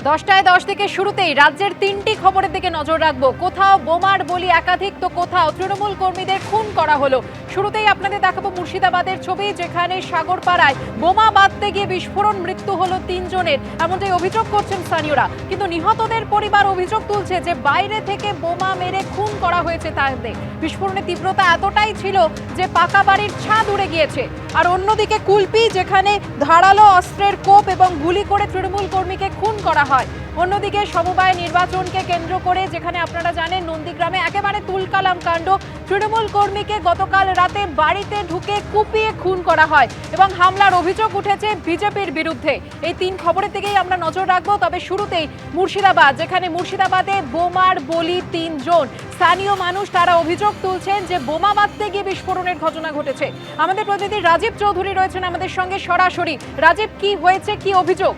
10টায় 10 থেকে শুরুতেই রাজ্যের 3টি খবরের দিকে নজর রাখবো। কোথাও বোমার বলি একাধিক, তো কোথাও তৃণমূল কর্মীদের খুন করা হলো। শুরুতেই আপনাদের দেখাবো মুর্শিদাবাদের ছবি, যেখানে সাগরপাড়ায় বোমা বাঁধতে গিয়ে বিস্ফোরণ, মৃত্যু হলো 3 জনের, এমনটাই অভিযোগ করছেন স্থানীয়রা। কিন্তু নিহতদের পরিবার অভিযোগ তুলছে যে বাইরে থেকে বোমা মেরে খুন করা হয়েছে তাদের। বিস্ফোরণের তীব্রতা এতটাই ছিল যে পাকা বাড়ির ছাদ উড়ে গিয়েছে। আর অন্যদিকে কুলপি, যেখানে ধারালো অস্ত্রের কোপ এবং গুলি করে তৃণমূল কর্মীকে খুন করা হয়। অন্যদিকে সমবায় নির্বাচনকে কেন্দ্র করে, যেখানে আপনারা জানেন নন্দীগ্রামে একেবারে তুলকালাম কাণ্ড, তৃণমূল কর্মীকে গতকাল রাতে বাড়িতে ঢুকে কুপিয়ে খুন করা হয় এবং হামলার অভিযোগ উঠেছে বিজেপির বিরুদ্ধে। এই 3 খবরের দিকেই আমরা নজর রাখবো। তবে শুরুতেই মুর্শিদাবাদ, যেখানে মুর্শিদাবাদে বোমার বলি 3 জন। স্থানীয় মানুষ তারা অভিযোগ তুলছেন যে বোমা বাঁধতে গিয়ে বিস্ফোরণের ঘটনা ঘটেছে। আমাদের প্রতিনিধি রাজীব চৌধুরী রয়েছেন আমাদের সঙ্গে সরাসরি। রাজীব, কি হয়েছে, কি অভিযোগ?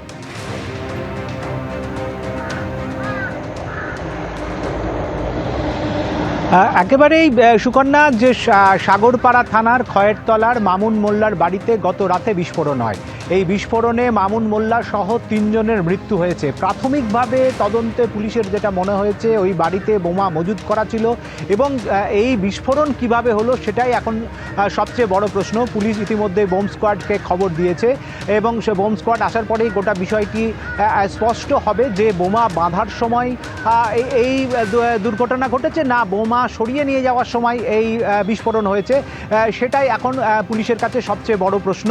একেবারেই সুকন্যা, যে সাগরপাড়া থানার খয়েরতলার মামুন মোল্লার বাড়িতে গত রাতে বিস্ফোরণ হয়। এই বিস্ফোরণে মামুন মোল্লা সহ 3 জনের মৃত্যু হয়েছে। প্রাথমিকভাবে তদন্তে পুলিশের যেটা মনে হয়েছে, ওই বাড়িতে বোমা মজুত করা ছিল এবং এই বিস্ফোরণ কিভাবে হলো সেটাই এখন সবচেয়ে বড় প্রশ্ন। পুলিশ ইতিমধ্যে বোম স্কোয়াডকে খবর দিয়েছে এবং সে বোম স্কোয়াড আসার পরেই গোটা বিষয়টি স্পষ্ট হবে যে বোমা বাঁধার সময় এই দুর্ঘটনা ঘটেছে, না বোমা সরিয়ে নিয়ে যাওয়ার সময় এই বিস্ফোরণ হয়েছে, সেটাই এখন পুলিশের কাছে সবচেয়ে বড় প্রশ্ন।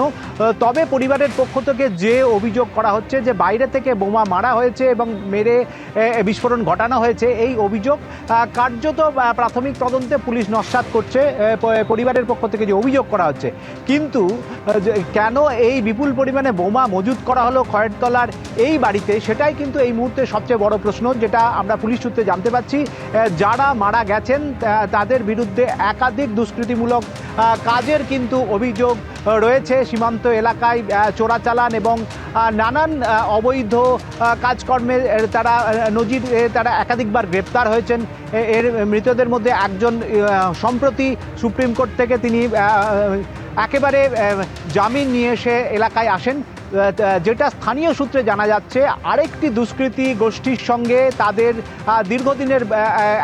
তবে পরিবারের পক্ষ থেকে যে অভিযোগ করা হচ্ছে যে বাইরে থেকে বোমা মারা হয়েছে এবং মেরে বিস্ফোরণ ঘটানো হয়েছে, এই অভিযোগ কার্যত প্রাথমিক তদন্তে পুলিশ নস্যাৎ করছে। পরিবারের পক্ষ থেকে যে অভিযোগ করা হচ্ছে, কিন্তু কেন এই বিপুল পরিমাণে বোমা মজুত করা হলো খয়েরতলার এই বাড়িতে, সেটাই কিন্তু এই মুহূর্তে সবচেয়ে বড় প্রশ্ন, যেটা আমরা পুলিশ সূত্রে জানতে পারছি। যারা মারা গেছেন তাদের বিরুদ্ধে একাধিক দুষ্কৃতিমূলক কাজের কিন্তু অভিযোগ রয়েছে। সীমান্ত এলাকায় চোরাচালান এবং নানান অবৈধ কাজকর্মে তারা তারা একাধিকবার গ্রেপ্তার হয়েছেন। এর মৃতদের মধ্যে একজন সম্প্রতি সুপ্রিম কোর্ট থেকে তিনি একেবারে জামিন নিয়ে এসে এলাকায় আসেন। যেটা স্থানীয় সূত্রে জানা যাচ্ছে, আরেকটি দুষ্কৃতী গোষ্ঠীর সঙ্গে তাদের দীর্ঘদিনের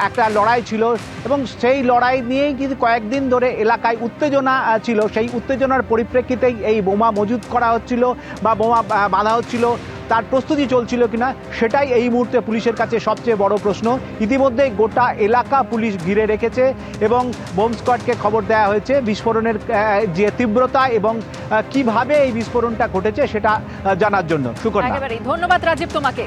একটা লড়াই ছিল এবং সেই লড়াই নিয়েই কিন্তু কয়েকদিন ধরে এলাকায় উত্তেজনা ছিল। সেই উত্তেজনার পরিপ্রেক্ষিতেই এই বোমা মজুত করা হচ্ছিল বা বোমা বাঁধা হচ্ছিল, তার প্রস্তুতি চলছিল কিনা, সেটাই এই মুহূর্তে পুলিশের কাছে সবচেয়ে বড় প্রশ্ন। ইতিমধ্যে গোটা এলাকা পুলিশ ঘিরে রেখেছে এবং বোম স্কোয়াডকে খবর দেওয়া হয়েছে। বিস্ফোরণের যে তীব্রতা এবং কিভাবে এই বিস্ফোরণটা ঘটেছে সেটা জানার জন্য। সুকন্যা, একেবারেই ধন্যবাদ রাজীব তোমাকে।